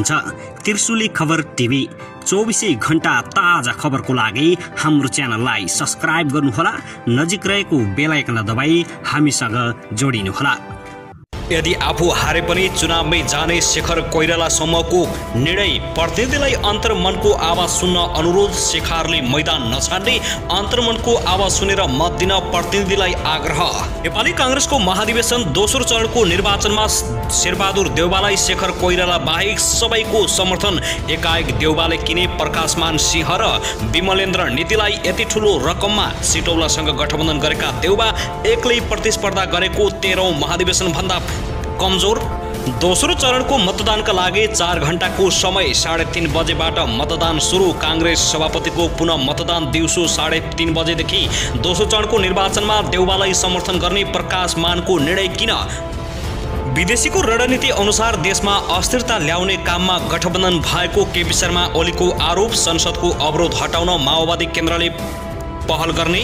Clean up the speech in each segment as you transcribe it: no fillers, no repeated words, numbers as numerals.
हुनुहुन्छ त्रिशुली खबर टिभी। 24 घण्टा ताजा खबरको लागि हाम्रो च्यानललाई सब्स्क्राइब गर्नुहोला, नजिक रहेको बेल आइकन दबाई हामीसँग जोडिनुहोला। यदि आफू हारे पनि चुनावमै जाने शेखर कोइराला समूहको निर्णय, प्रतिनिधिलाई अन्तर्मनको आवाज सुन्न अनुरोध। शेखरले मैदान नछाड्ने, अन्तर्मनको आवाज सुनेर मत दिन प्रतिनिधिलाई आग्रह। नेपाली कांग्रेसको महाधिवेशन दोस्रो चरणको निर्वाचनमा शेरबहादुर देउवालाई शेखर कोइराला बाहेक सबैको समर्थन। एकाएक देउवाले किने प्रकाशमान सिंह र विमलेन्द्र नीतिलाई यति ठूलो रकममा सिटौलासँग गठबन्धन गरेका देउवा एक्लै प्रतिस्पर्धा गरेको 13औं महाधिवेशन भन्दा कमजोर। दोस्रो चरणको मतदानका लागि 4 घण्टाको समय, 3:30 बजेबाट मतदान सुरु। कांग्रेस सभापतिको पुनः मतदान दिउँसो 3:30 बजेदेखि। दोस्रो चरणको निर्वाचनमा देउवालाई समर्थन गर्ने प्रकाश मानको निर्णय किन? विदेशीको रणनीति अनुसार देशमा अस्थिरता ल्याउने काममा गठबन्धन भएको केपी शर्मा ओलीको आरोप। संसदको अवरोध हटाउन माओवादी केन्द्रले पहल गर्ने।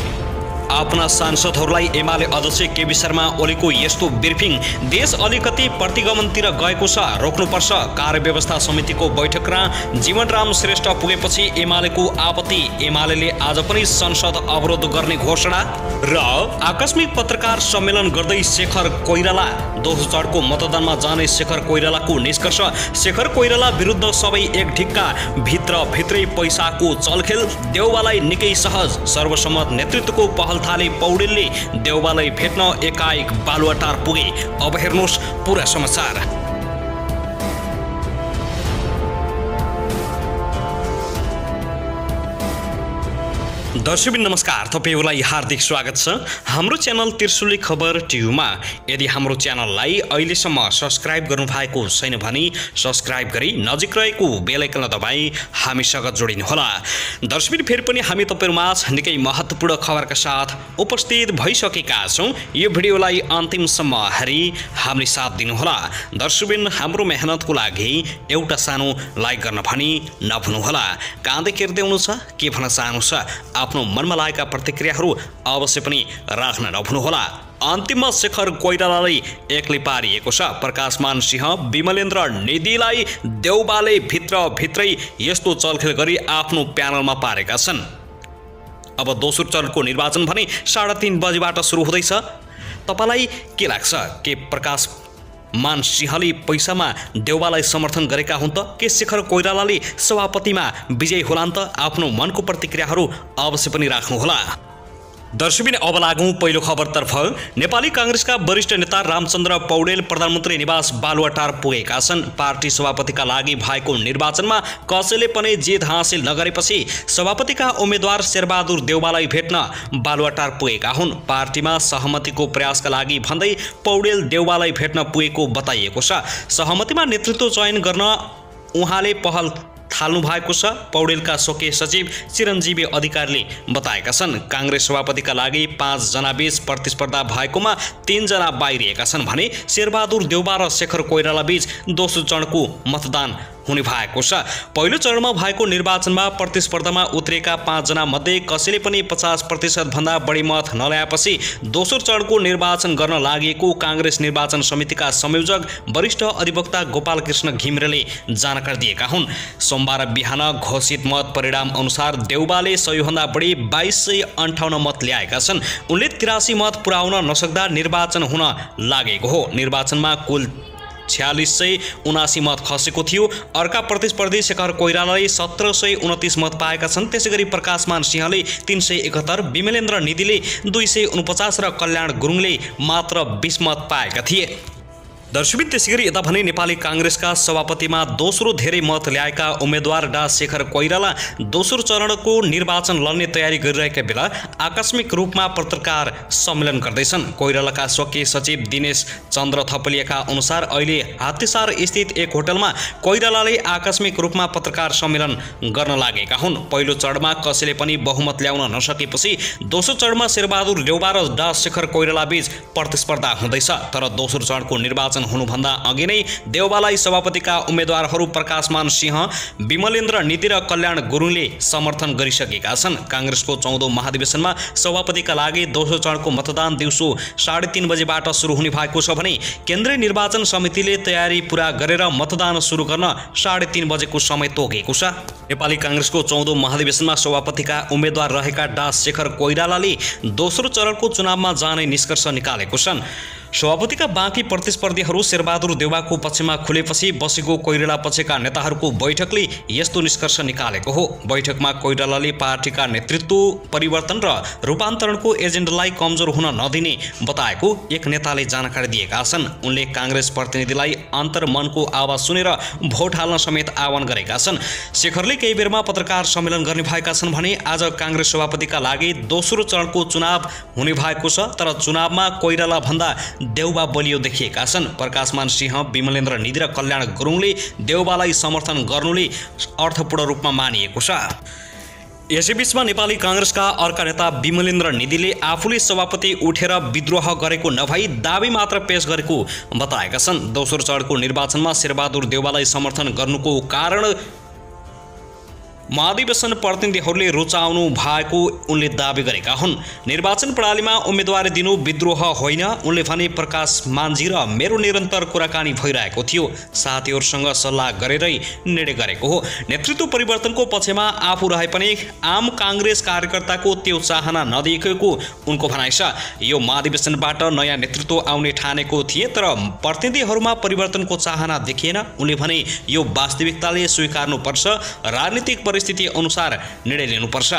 आफ्ना सांसदहरूलाई एमाले अध्यक्ष केपी शर्मा ओलीको यस्तो ब्रिफिङ। देश अलिकति प्रतिगमनतिर गएको छ, रोक्नुपर्छ। कार्यव्यवस्था समितिको बैठकमा जीवनराम श्रेष्ठ पुगेपछि एमालेको आपत्ति। एमालेले आज पनि संसद अवरोध गर्ने घोषणा र आकस्मिक पत्रकार सम्मेलन गर्दै शेखर कोइराला। दोस्रो चरणको मतदानमा जाने शेखर कोइरालाको निष्कर्ष। शेखर कोइराला विरुद्ध सबै एक ढिक्का, भित्रै पैसाको चलखेल। देउवालाई निकै सहज, सर्वसम्मत नेतृत्वको पहल थाले पौडेलले। देउवालाई भेट्न एकाएक बालुवाटार पुगे। अब हेर्नुहोस् पूरा समाचार। दर्शकबिन नमस्कार, तपाईहरुलाई हार्दिक स्वागत छ हाम्रो च्यानल त्रिशुली खबर टिभीमा। यदि हाम्रो च्यानललाई अहिलेसम्म सब्स्क्राइब गर्नु भएको छैन भने सब्स्क्राइब गरी नजिक रहेको बेल आइकन दबाई हामीसँग जोडिनुहोला। दर्शकबिन फेरि पनि हामी तपाईहरुमाझ निकै महत्त्वपूर्ण खबरका साथ उपस्थित भइसकेका छौं। यो भिडियोलाई अन्तिमसम्म हेरी हामीले साथ दिनुहोला। दर्शकबिन हाम्रो मेहनतको लागि एउटा सानो लाइक गर्न भनी नभुल्नुहोला। काँदै हेर्दै हुनु छ, के भन्न चाहनु छ, आफ्नो मनमा लागेका प्रतिक्रियाहरू अवश्य पनि राख्न नभुल्नुहोला। अन्तिममा शेखर कोइरालालाई एक्लै पारिएको छ। प्रकाशमान सिंह, विमलेन्द्र निधिलाई देउवाले भित्रै यस्तो चलखेल गरी आफ्नो प्यानलमा पारेका छन्। अब दोस्रो चरणको निर्वाचन भने 3:30 बजेबाट सुरु हुँदैछ। तपाईलाई के लाग्छ, के प्रकाश मान सिंहले पैसामा देउवालाई समर्थन गरेका हुन् त, के शेखर कोइरालाले सभापतिमा विजयी होलान् त? आफ्नो मनको प्रतिक्रियाहरू अवश्य पनि राख्नुहोला। दर्शकबिन अब लागौं पहिलो खबरतर्फ। नेपाली कांग्रेसका वरिष्ठ नेता रामचन्द्र पौडेल प्रधानमन्त्री निवास बालुवाटार पुगेका छन्। पार्टी सभापतिका लागि भएको निर्वाचनमा कसैले पनि जित हासिल नगरेपछि सभापतिका उम्मेद्वार शेरबहादुर देउवालाई भेट्न बालुवाटार पुगेका हुन्। पार्टीमा सहमतिको प्रयासका लागि भन्दै पौडेल देउवालाई भेट्न पुगेको बताइएको छ। सहमतिमा नेतृत्व चयन गर्न उहाँले पहल थाल्नु भएको छ। पौडेलका स्वकीय सचिव चिरञ्जीवी अधिकारीले बताएका छन्। कांग्रेस सभापतिका लागि 5 जना बीच प्रतिस्पर्धा भएकोमा 3 जना बाहिरिएका छन् भने शेरबहादुर देउवा र शेखर कोइराला बीच दोस्रो चरणको मतदान हुने भएको छ। पहिलो चरणमा भएको निर्वाचनमा प्रतिस्पर्धामा उत्रेका 5 जना मध्ये कसैले पनि 50% भन्दा बढी मत नल्याएपछि दोस्रो चरणको निर्वाचन गर्न लागेको कांग्रेस निर्वाचन समितिका संयोजक वरिष्ठ अधिवक्ता गोपाल कृष्ण घिमिरेले जानकारी दिएका हुन्। सोमबार बिहान घोषित मत परिणाम अनुसार देउवाले 100 भन्दा बढी 2258 मत ल्याएका छन्। उनले 83 मत पुर्याउन नसक्दा निर्वाचन हुन लागेको हो। निर्वाचनमा कुल 4679 मत खसेको थियो। अर्का प्रतिस्पर्धी शेखर कोइरालाले 1729 मत पाएका छन्। त्यसैगरी प्रकाशमान सिंहले 371, विमलेन्द्र निधिले 249 र कल्याण गुरुङले मात्र 20 मत पाएका थिए। दर्शकबिन त्यसैगरी यता भने नेपाली कांग्रेसका सभापतिमा दोस्रो धेरै मत ल्याएका उम्मेद्वार डा शेखर कोइराला दोस्रो चरणको निर्वाचन लड्ने तयारी गरिरहेका बेला आकस्मिक रूपमा पत्रकार सम्मेलन गर्दैछन्। कोइरालाका स्वकीय सचिव दिनेश चन्द्र थपलियाका अनुसार अहिले हात्तीसार स्थित एक होटलमा कोइरालाले आकस्मिक रूपमा पत्रकार सम्मेलन गर्न लागेका हुन्। पहिलो चरणमा कसैले पनि बहुमत ल्याउन नसकेपछि दोस्रो चरणमा शेरबहादुर देउवा र डा शेखर कोइराला बीच प्रतिस्पर्धा हुँदैछ। तर दोस्रो चरणको निर्वाचन निर्वाचन हुनुभन्दा अघि नै देउबालाई सभापतिका उम्मेद्वारहरू प्रकाशमान सिंह, विमलेन्द्र निधि र कल्याण गुरुङले समर्थन गरिसकेका छन्। कांग्रेसको 14औं महाधिवेशनमा सभापतिका लागि दोस्रो चरणको मतदान दिउँसो 3:30 बजेबाट सुरु हुने भएको छ भने केन्द्रीय निर्वाचन समितिले तयारी पूरा गरेर मतदान सुरु गर्न 3:30 बजेको समय तोकेको छ। नेपाली कांग्रेसको 14औं महाधिवेशनमा सभापतिका उम्मेद्वार रहेका डा शेखर कोइरालाले दोस्रो चरणको चुनावमा जाने निष्कर्ष निकालेको छन्। सभापतिका बाँकी प्रतिस्पर्धीहरू शेरबहादुर देउवाको पक्षमा खुलेपछि बसेको कोइराला पक्षका नेताहरूको बैठकले यस्तो निष्कर्ष निकालेको हो। बैठकमा कोइरालाले पार्टीका नेतृत्व परिवर्तन र रूपान्तरणको एजेन्डालाई कमजोर हुन नदिने बताएको एक नेताले जानकारी दिएका छन्। उनले कांग्रेस प्रतिनिधिलाई अन्तर्मनको आवाज सुनेर भोट हाल्न समेत आह्वान गरेका छन्। शेखरले केही बेरमा पत्रकार सम्मेलन गर्ने भएका छन् भने आज कांग्रेस सभापतिका लागि दोस्रो चरणको चुनाव हुने भएको छ, तर चुनावमा कोइराला भन्दा देउबा बलियो देखिएका छन्। प्रकाशमान सिंह, विमलेन्द्र निधि र कल्याण गुरुङले देउबालाई समर्थन गर्नुले अर्थपूर्ण रूपमा मानिएको छ। यसैबीचमा नेपाली कांग्रेसका अर्का नेता विमलेन्द्र निधिले आफूले सभापति उठेर विद्रोह गरेको नभई दाबी मात्र पेश गरेको बताएका छन्। दोस्रो चरणको निर्वाचनमा शेरबहादुर देउवालाई समर्थन गर्नुको कारण महाधिवेशन प्रतिनिधिहरूले रुचाउनु भएको उनले दाबी गरेका हुन्। निर्वाचन प्रणालीमा उम्मेदवारी दिनु विद्रोह होइन, उनले भने प्रकाश मान्झी र मेरो निरन्तर कुराकानी भइरहेको थियो, साथीहरूसँग सल्लाह गरेरै निर्णय गरेको हो। नेतृत्व परिवर्तनको पक्षमा आफू रहे पनि आम कांग्रेस कार्यकर्ताको त्यो चाहना नदेखिएको उनको भनाइ छ। यो महाधिवेशनबाट नयाँ नेतृत्व आउने ठानेको थिए, तर प्रतिनिधिहरूमा परिवर्तनको चाहना देखिएन। उनले भने यो वास्तविकताले स्वीकार्नुपर्छ, राजनीतिक परिस्थिति अनुसार निर्णय लिनुपर्छ।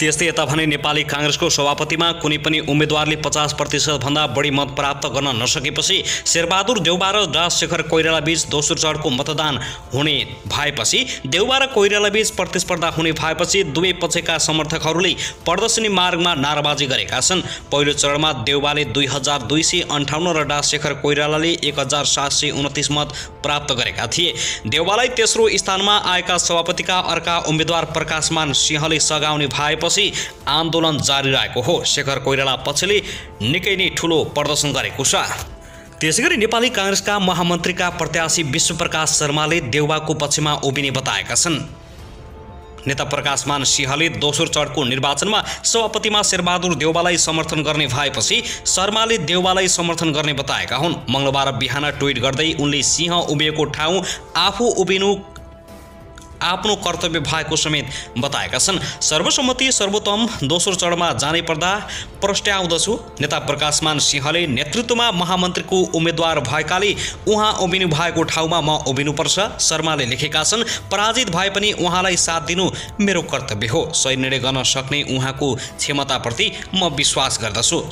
त्यस्तै यता भने नेपाली कांग्रेसको सभापतिमा कुनै पनि उम्मेदवारले 50% भन्दा बढी मत प्राप्त गर्न नसकेपछि शेरबहादुर देउवा र डा शेखर कोइराला बीच दोस्रो चरणको मतदान हुने भएपछि देउवा र कोइराला बीच प्रतिस्पर्धा हुने भएपछि दुवै पक्षका समर्थकहरूले प्रदर्शनी मार्गमा नाराबाजी गरेका छन्। पहिलो चरणमा देउवाले 2258 र डा शेखर कोइरालाले 1729 मत प्राप्त गरेका थिए। देउवालाई तेस्रो स्थानमा आएका सभापतिका अर्का उम्मेद्वार प्रकाशमान सिंहले सघाउने भएपछि आन्दोलन जारी रहेको हो। शेखर कोइराला पक्षले निकै नै ठूलो प्रदर्शन गरेको छ। त्यसैगरी नेपाली कांग्रेसका महामन्त्रीका प्रत्याशी विश्वप्रकाश शर्माले देउवाको पक्षमा उभिने बताएका छन्। नेता प्रकाशमान सिंहले दोस्रो चरणको निर्वाचनमा सभापतिमा शेरबहादुर देउवालाई समर्थन गर्ने भएपछि शर्माले देउवालाई समर्थन गर्ने बताएका हुन्। मंगलबार बिहान ट्विट गर्दै उनले सिंह उभिएको ठाउँ आफू उभिनु आफ्नो कर्तव्य भएको समेत बताएका छन्। सर्वसम्मति सर्वोत्तम दोस्रो चरणमा जानै पर्दा प्रस्ट्याउँदछु। नेता प्रकाशमान सिंहले नेतृत्वमा महामन्त्रीको उम्मेद्वार भएकाले उहाँ उभिनु भएको ठाउँमा म उभिनुपर्छ। शर्माले लेखेका छन्, पराजित भए पनि उहाँलाई साथ दिनु मेरो कर्तव्य हो। सही निर्णय गर्न सक्ने उहाँको क्षमताप्रति म विश्वास गर्दछु।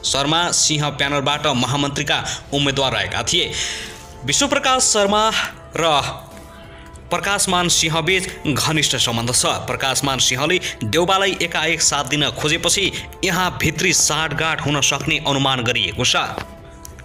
शर्मा सिंह प्यानलबाट महामन्त्रीका उम्मेद्वार रहेका थिए। विश्वप्रकाश शर्मा र प्रकाशमान सिंह बीच घनिष्ठ सम्बन्ध छ। प्रकाशमान सिंहले देउवालाई एकाएक साथ दिन खोजेपछि यहाँ भित्री साँठगाँठ हुन सक्ने अनुमान गरिएको छ।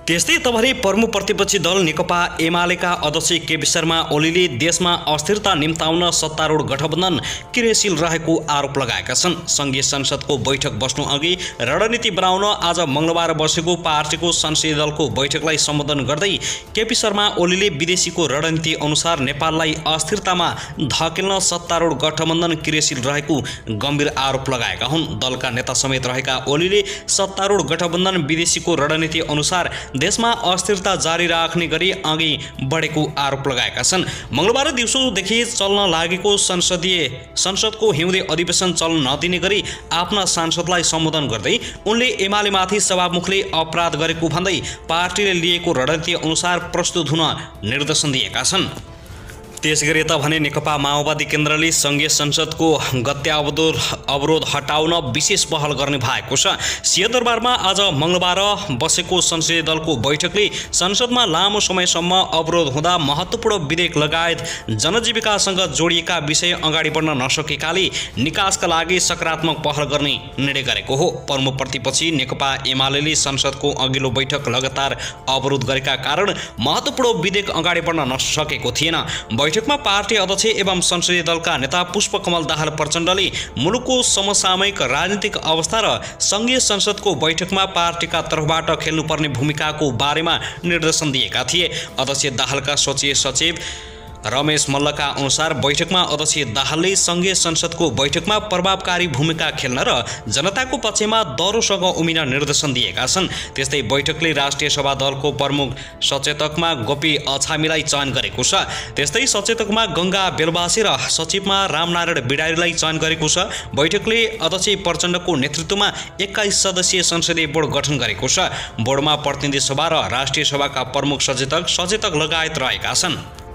त्यस्तै तभरि प्रमुख प्रतिपक्षी दल नेकपा एमालेका अध्यक्ष केपी शर्मा ओलीले देशमा अस्थिरता निम्ताउन सत्तारूढ गठबन्धन क्रियाशील रहेको आरोप लगाएका छन्। संघीय संसदको बैठक बस्नु अघि रणनीति बनाउन आज मंगलबार बसेको पार्टीको संसदीय दलको बैठकलाई सम्बोधन गर्दै केपी शर्मा ओलीले विदेशीको रणनीति अनुसार नेपाललाई अस्थिरतामा धकेल्न सत्तारूढ गठबन्धन क्रियाशील रहेको गम्भीर आरोप लगाएका हुन्। दलका नेता समेत रहेका ओलीले सत्तारूढ गठबन्धन विदेशीको रणनीति अनुसार देशमा अस्थिरता जारी राख्ने गरी अघि बढेको आरोप लगाएका छन्। मंगलबार दिउँसोदेखि चल्न लागेको संसदको हिउँदे अधिवेशन चल्न नदिने गरी आफ्ना सांसदलाई सम्बोधन गर्दै उनले एमालेमाथि सभामुखले अपराध गरेको भन्दै पार्टीले लिएको रणनीति अनुसार प्रस्तुत हुन निर्देशन दिएका छन्। त्यसगरी यता भने नेकपा माओवादी केन्द्रले संघीय संसदको अवरोध हटाउन विशेष पहल गर्ने भएको छ। सिंहदरबारमा आज मंगलबार बसेको संसदीय दलको बैठकले संसदमा लामो समयसम्म अवरोध हुँदा महत्त्वपूर्ण विधेयक लगायत जनजीविकासँग जोडिएका विषय अगाडि बढ्न नसकेकाले निकासका लागि सकारात्मक पहल गर्ने निर्णय गरेको हो। प्रमुख प्रतिपक्षी नेकपा एमालेले संसदको अघिल्लो बैठक लगातार अवरोध गरेका कारण महत्त्वपूर्ण विधेयक अगाडि बढ्न नसकेको थिएन। बैठकमा पार्टी अध्यक्ष एवं संसदीय दलका नेता पुष्पकमल दाहाल प्रचण्डले मुलुकको समसामयिक राजनीतिक अवस्था र संघीय संसदको बैठकमा पार्टीका तर्फबाट खेल्नुपर्ने भूमिकाको बारेमा निर्देशन दिएका थिए। अध्यक्ष दाहालका सचिव सचिव रमेश मल्लका अनुसार बैठकमा अध्यक्ष दाहालले संघीय संसदको बैठकमा प्रभावकारी भूमिका खेल्न र जनताको पक्षमा दरोसँग उभिन निर्देशन दिएका छन्। त्यस्तै बैठकले राष्ट्रिय सभा दलको प्रमुख सचेतकमा गोपी अछामीलाई चयन गरेको छ। त्यस्तै सचेतकमा गंगा बेलवासी र सचिवमा रामनारायण बिडारीलाई चयन गरेको छ। बैठकले अध्यक्ष प्रचण्डको नेतृत्वमा 21 सदस्यीय संसदीय बोर्ड गठन गरेको छ। बोर्डमा प्रतिनिधि सभा र राष्ट्रिय सभाका प्रमुख सचेतक लगायत रहेका छन्।